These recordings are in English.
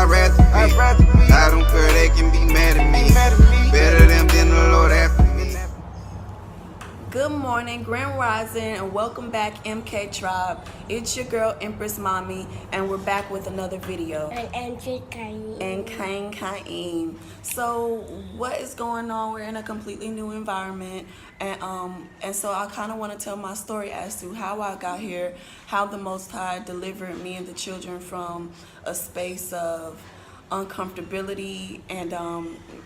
I'd rather be. I don't care, they can be mad at me. Better them than the Lord after me. Good morning, Grand Rising, and welcome back, MK Tribe. It's your girl, Empress Mommy, and we're back with another video. And Kain. So, what is going on? We're in a completely new environment, and so I kind of want to tell my story as to how I got here, how the Most High delivered me and the children from a space of uncomfortability and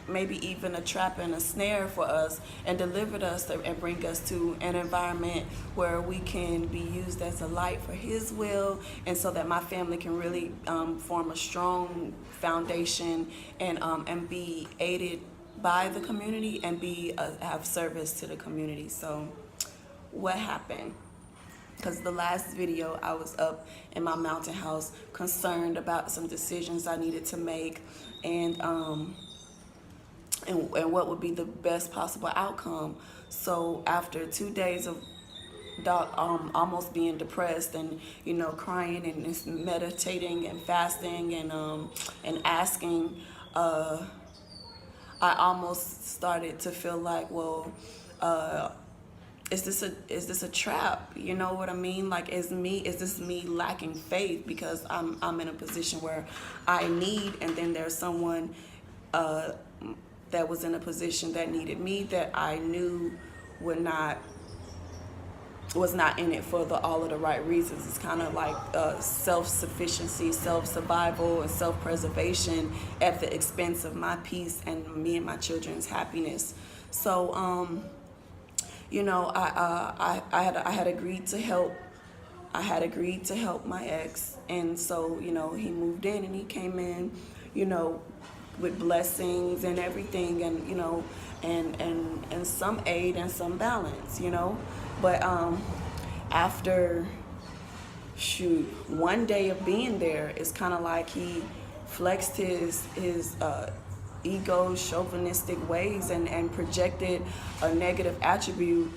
maybe even a trap and a snare for us, and delivered us and bring us to an environment where we can be used as a light for His will, and so that my family can really form a strong foundation and be aided by the community and have service to the community. So what happened? Because the last video I was up in my mountain house concerned about some decisions I needed to make and what would be the best possible outcome. So after 2 days of almost being depressed and crying and meditating and fasting and asking, I almost started to feel like, well, is this a trap? You know what I mean? Like, is this me lacking faith because I'm in a position where I need, and then there's someone that was in a position that needed me that I knew was not in it for all of the right reasons. It's kind of like self-sufficiency, self-survival, and self-preservation at the expense of my peace and me and my children's happiness. So I had agreed to help. I had agreed to help my ex, and so he moved in and he came in, with blessings and everything, and and some aid and some balance, But after one day of being there, it's kind of like he flexed his ego, chauvinistic ways, and projected a negative attribute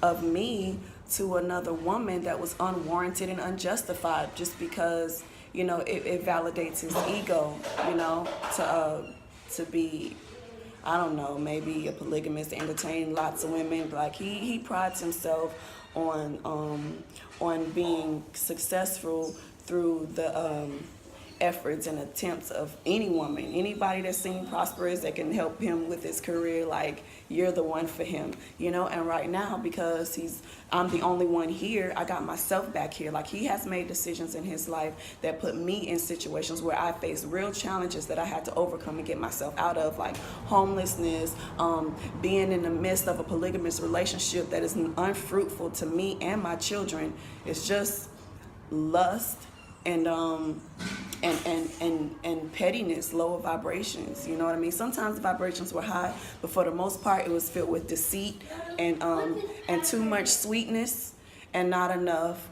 of me to another woman that was unwarranted and unjustified, just because it validates his ego, to be, I don't know, maybe a polygamist, entertain lots of women. Like he prides himself on being successful through the efforts and attempts of any woman, anybody that seems prosperous, that can help him with his career. Like, you're the one for him, and right now, because I'm the only one here, I got myself back here. Like, he has made decisions in his life that put me in situations where I faced real challenges that I had to overcome and get myself out of, like homelessness, being in the midst of a polygamous relationship that is unfruitful to me and my children. It's just lust and pettiness, lower vibrations. You know what I mean? Sometimes the vibrations were high, but for the most part, it was filled with deceit and too much sweetness and not enough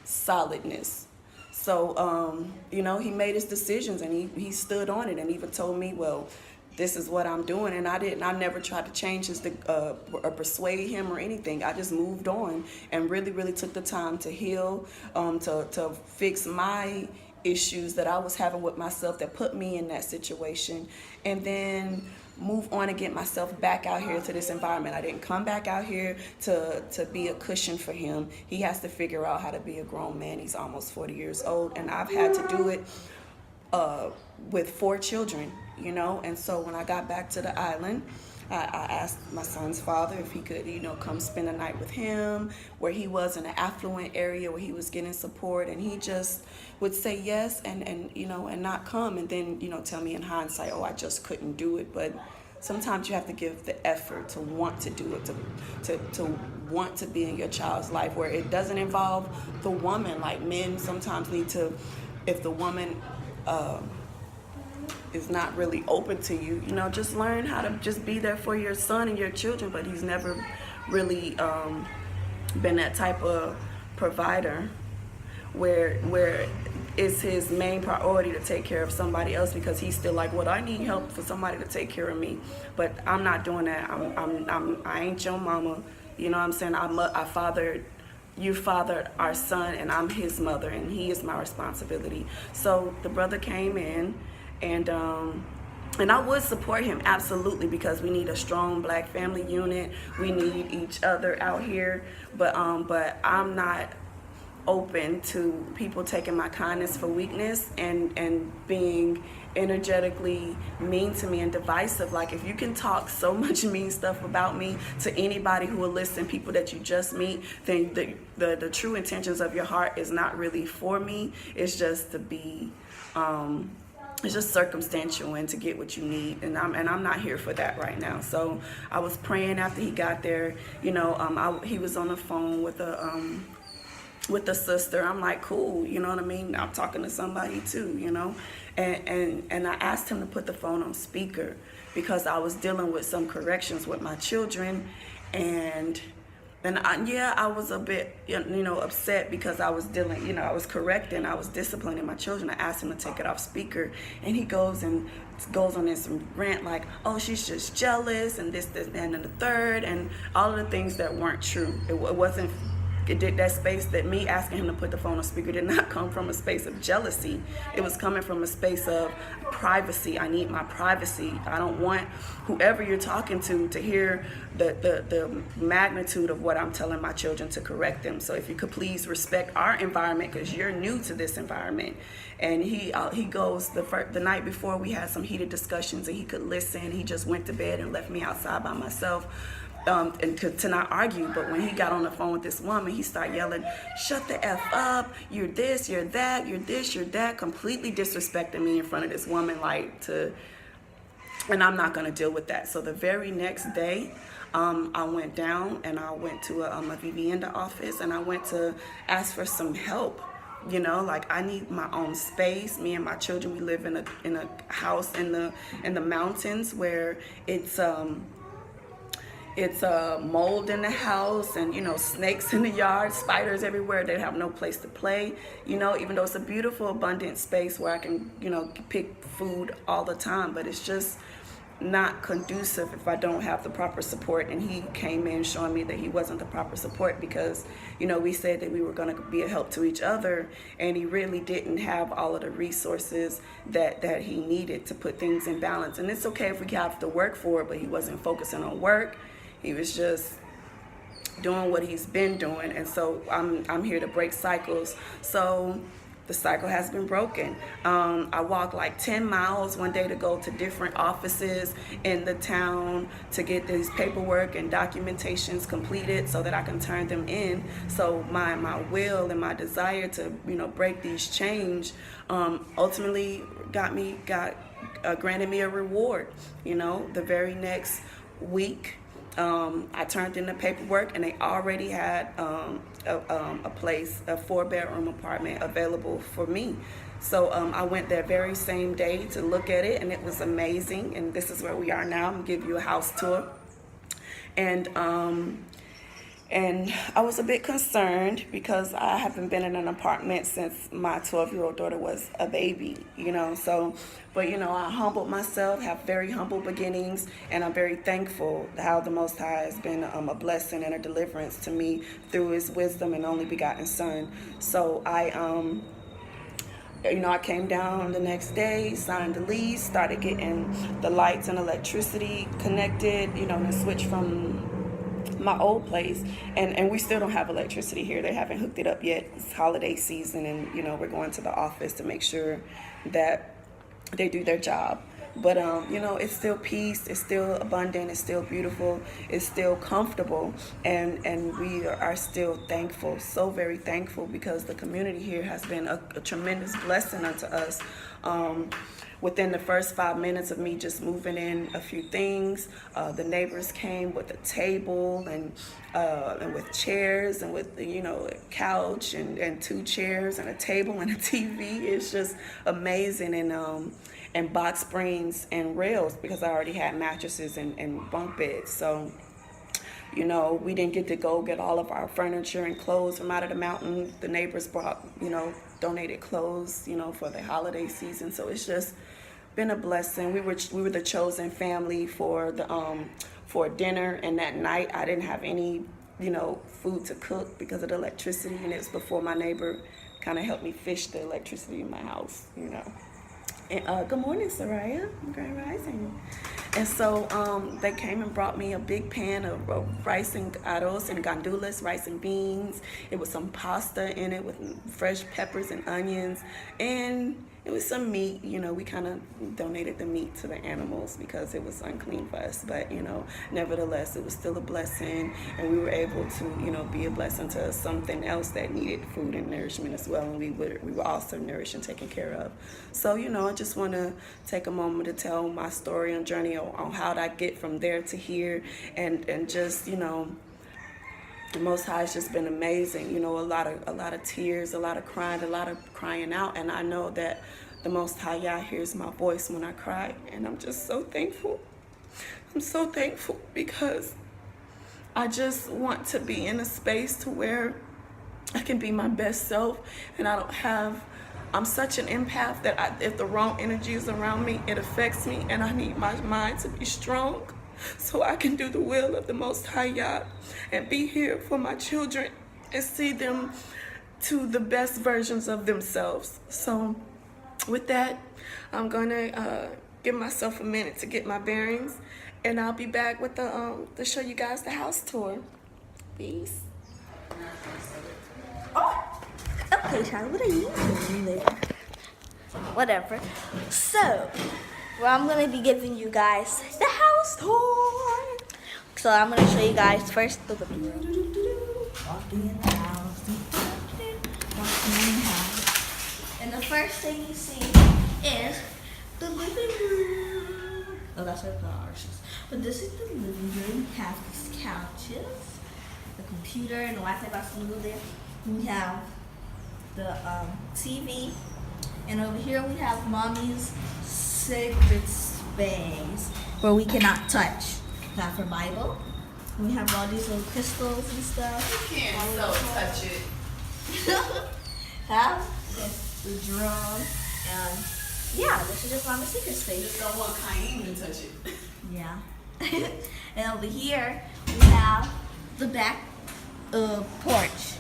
solidness. So he made his decisions and he stood on it, and even told me, well, this is what I'm doing. And I never tried to change his or persuade him or anything. I just moved on and really, really took the time to heal, to fix my issues that I was having with myself that put me in that situation, and then move on and get myself back out here to this environment. I didn't come back out here to be a cushion for him. He has to figure out how to be a grown man. He's almost 40 years old, and I've had to do it with 4 children, and so when I got back to the island, I asked my son's father if he could, come spend the night with him, where he was in an affluent area where he was getting support, and he just would say yes and not come, and then, tell me in hindsight, oh, I just couldn't do it. But sometimes you have to give the effort to want to do it, to want to be in your child's life, where it doesn't involve the woman. Like, men sometimes need to, if the woman is not really open to you, just learn how to just be there for your son and your children. But he's never really been that type of provider where it's his main priority to take care of somebody else, because he's still like, well, I need help for somebody to take care of me. But I'm not doing that. I ain't your mama. You know what I'm saying? I fathered you fathered our son and I'm his mother and he is my responsibility. So the brother came in, and I would support him absolutely, because we need a strong black family unit. We need each other out here. But I'm not open to people taking my kindness for weakness and being energetically mean to me and divisive. Like, if you can talk so much mean stuff about me to anybody who will listen, people that you just meet, then the true intentions of your heart is not really for me. It's just to be it's just circumstantial and to get what you need, and I'm not here for that right now. So I was praying after he got there. You know, he was on the phone with a sister. I'm like, cool, you know what I mean? I'm talking to somebody too, you know? And I asked him to put the phone on speaker because I was dealing with some corrections with my children. And I was a bit, upset because I was dealing, I was correcting, I was disciplining my children. I asked him to take it off speaker, and he goes on this rant like, oh, she's just jealous and this, and then the third, and all of the things that weren't true. It did that space that me asking him to put the phone on speaker did not come from a space of jealousy. It was coming from a space of privacy. I need my privacy. I don't want whoever you're talking to hear the magnitude of what I'm telling my children to correct them. So if you could please respect our environment, because you're new to this environment. And he goes the night before, we had some heated discussions, and he could listen. He just went to bed and left me outside by myself. And to not argue. But when he got on the phone with this woman, he started yelling, shut the F up, you're this, you're that, you're this, you're that, completely disrespecting me in front of this woman, and I'm not going to deal with that. So the very next day, I went down and I went to a Vivienda office, and I went to ask for some help. I need my own space. Me and my children, we live in a house in the mountains where it's mold in the house, and snakes in the yard, spiders everywhere. They have no place to play, even though it's a beautiful, abundant space where I can pick food all the time. But it's just not conducive if I don't have the proper support. And he came in showing me that he wasn't the proper support, because we said that we were going to be a help to each other, and he really didn't have all of the resources that he needed to put things in balance. And it's okay if we have to work for it, but he wasn't focusing on work. He was just doing what he's been doing. And so I'm here to break cycles. So the cycle has been broken. I walked like 10 miles one day to go to different offices in the town to get these paperwork and documentations completed so that I can turn them in. So my will and my desire to break these chains ultimately granted me a reward. The very next week, I turned in the paperwork, and they already had a place, a 4-bedroom apartment available for me. So I went that very same day to look at it, and it was amazing. And this is where we are now. I'm gonna give you a house tour. And I was a bit concerned because I haven't been in an apartment since my 12-year-old daughter was a baby, But I humbled myself, have very humble beginnings, and I'm very thankful how the Most High has been a blessing and a deliverance to me through His wisdom and only begotten Son. So I came down the next day, signed the lease, started getting the lights and electricity connected, and switched from my old place, and we still don't have electricity here. They haven't hooked it up yet. It's holiday season, and we're going to the office to make sure that they do their job. But it's still peace, it's still abundant, it's still beautiful, it's still comfortable, and we are still thankful, so very thankful, because the community here has been a tremendous blessing unto us. Within the first 5 minutes of me just moving in a few things, the neighbors came with a table and with chairs and with a couch and 2 chairs and a table and a TV. It's just amazing. And box springs and rails, because I already had mattresses and bunk beds. So we didn't get to go get all of our furniture and clothes from out of the mountain. The neighbors brought donated clothes for the holiday season. So it's just been a blessing. We were the chosen family for dinner, and that night I didn't have any you know, food to cook because of the electricity, and it was before my neighbor kind of helped me fish the electricity in my house, you know. And good morning, Soraya. Grand Rising. And so they came and brought me a big pan of rice and arroz and gandules, rice and beans. It was some pasta in it with fresh peppers and onions, and it was some meat. You know, we kind of donated the meat to the animals because it was unclean for us. But, you know, nevertheless, it was still a blessing, and we were able to, you know, be a blessing to something else that needed food and nourishment as well. And we were also nourished and taken care of. So, you know, I just want to take a moment to tell my story and journey on how I get from there to here, and just, you know, the Most High has just been amazing. You know, a lot of tears, a lot of crying out, and I know that the Most High Yah hears my voice when I cry, and I'm just so thankful. I'm so thankful because I just want to be in a space to where I can be my best self, and I'm such an empath that if the wrong energy is around me, it affects me, and I need my mind to be strong so I can do the will of the Most High Yah and be here for my children and see them to the best versions of themselves. So with that, I'm gonna give myself a minute to get my bearings, and I'll be back with to show you guys the house tour. Peace. Oh, okay, Charlie, what are you doing there? Whatever. So, well, I'm gonna be giving you guys the house tour. So I'm gonna show you guys first the walking in the house. Walking in the house. And the first thing you see is the living room. Oh, that's our flowers. But this is the living room. We have these couches, the computer, and the Wi-Fi box to go there. We have the TV, and over here we have Mommy's sacred space where we cannot touch. We have her Bible. We have all these little crystals and stuff. You can't touch it. Have the drum, and yeah, this is just Mommy's secret space. Just don't want Cain to touch it. Yeah. And over here we have the back porch.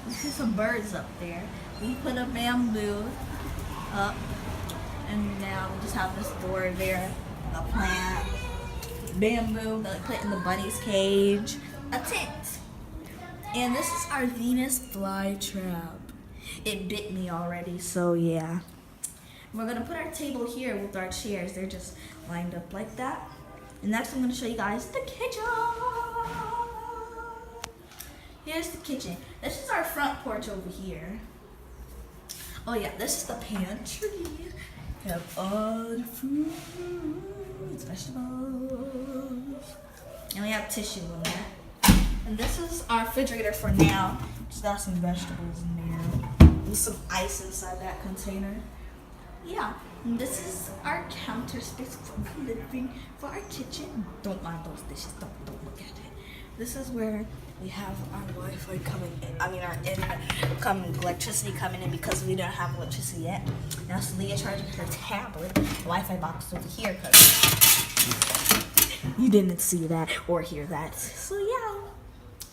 You see some birds up there. We put a bamboo up, and now we just have this door there, a plant, bamboo that we put in the bunny's cage, a tent. And this is our Venus flytrap. It bit me already, so yeah. We're gonna put our table here with our chairs. They're just lined up like that. And next I'm gonna show you guys the kitchen. Here's the kitchen. This is our front porch over here. Oh yeah, this is the pantry. We have all the fruits, vegetables, and we have tissue in there. And this is our refrigerator for now. Just got some vegetables in there. With some ice inside that container. Yeah, and this is our counter space for the living, for our kitchen. Don't mind those dishes, don't look at it. This is where we have our Wi-Fi coming in. I mean, our internet coming, electricity coming in because we don't have electricity yet. Now, so Leah charging her tablet. The Wi-Fi box over here because you didn't see that or hear that. So yeah,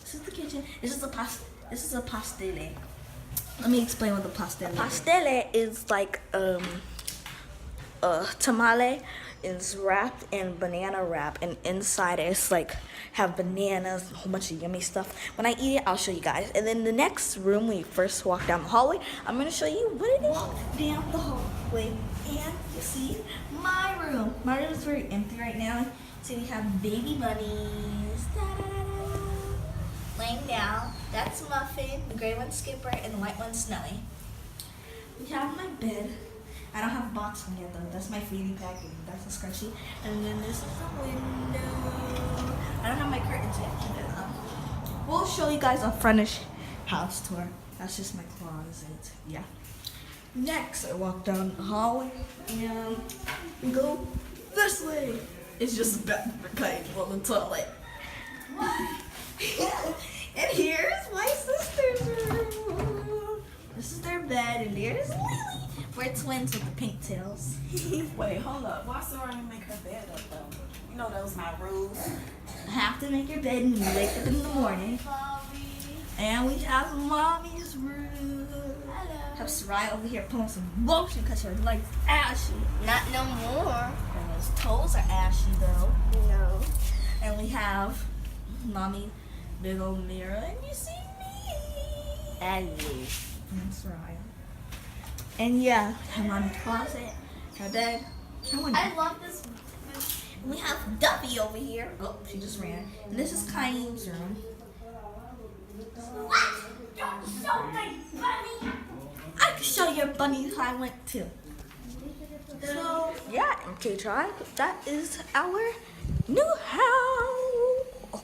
this is the kitchen. This is a pastele. Let me explain what the pastele is. Pastele is like tamale is wrapped in banana wrap, and inside it's like have bananas, a whole bunch of yummy stuff. When I eat it, I'll show you guys. And then the next room, we first walk down the hallway, I'm gonna show you what it is. Walk down the hallway, and you see my room. My room is very empty right now. So we have baby bunnies, da-da-da-da, laying down. That's Muffin, the gray one's Skipper, and the white one's Snowy. We have my bed. I don't have a box from yet though. That's my feeding package. That's a scrunchie. And then this is the window. I don't have my curtains yet. We'll show you guys a frontish house tour. That's just my closet. Yeah. Next, I walk down the hallway and we go this way. It's just a bathroom page for the toilet. And here's my sister's room. This is their bed, and there's Lily. We're twins with the pink tails. Wait, hold up. Why Soraya make her bed up though? You know those my rules. Have to make your bed when you wake up in the morning. And we have mommy's room. Have Soraya over here pulling some lotion because her legs ashy. Not no more. And those toes are ashy though. No. And we have mommy big old mirror, and you see me. And me. And Soraya. And yeah, her mommy's closet, her bed, her window. I love this. And we have Duffy over here. Oh, she just ran. And this is Kaine's room. What? Don't show my bunny. I can show your bunny how I went too. So yeah, MK Tribe, that is our new house.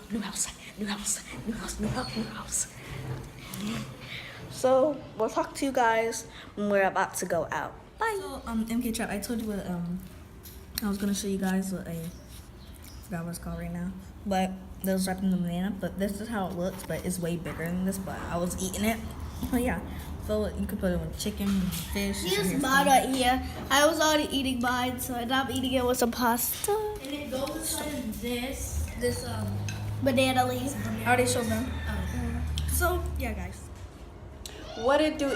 New house, new house, new house, new house, new house. So we'll talk to you guys when we're about to go out. Bye. So MK Tribe, I told you what I was gonna show you guys what I forgot what it's called right now. But that was wrapped in the banana, but this is how it looks, but it's way bigger than this, but I was eating it. But yeah, so you could put it with chicken, fish. Here's mine right here. I was already eating mine, so I'm eating it with some pasta. And it goes inside of this Banana leaf. I already showed them. So yeah, guys. What it do,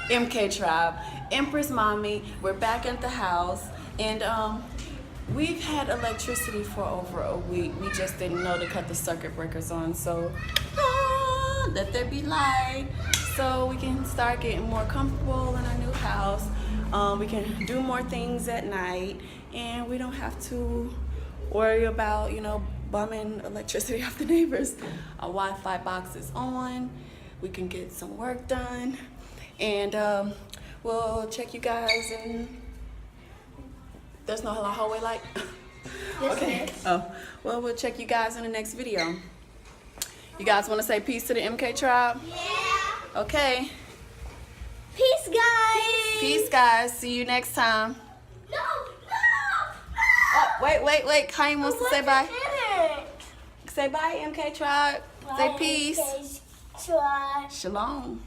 MK Tribe? Empress Mommy, we're back at the house, and we've had electricity for over a week. We just didn't know to cut the circuit breakers on, so let there be light, so we can start getting more comfortable in our new house. We can do more things at night, and we don't have to worry about, you know, bumming electricity off the neighbors. Our Wi-Fi box is on. We can get some work done, and we'll check you guys in. There's no hallway light? Okay. Oh, well, we'll check you guys in the next video. You guys want to say peace to the MK Tribe? Yeah. Okay. Peace, guys. Peace, guys. See you next time. No. Oh, wait. Kaim wants to say bye. It. Say bye, MK Tribe. Say peace. Try. Shalom.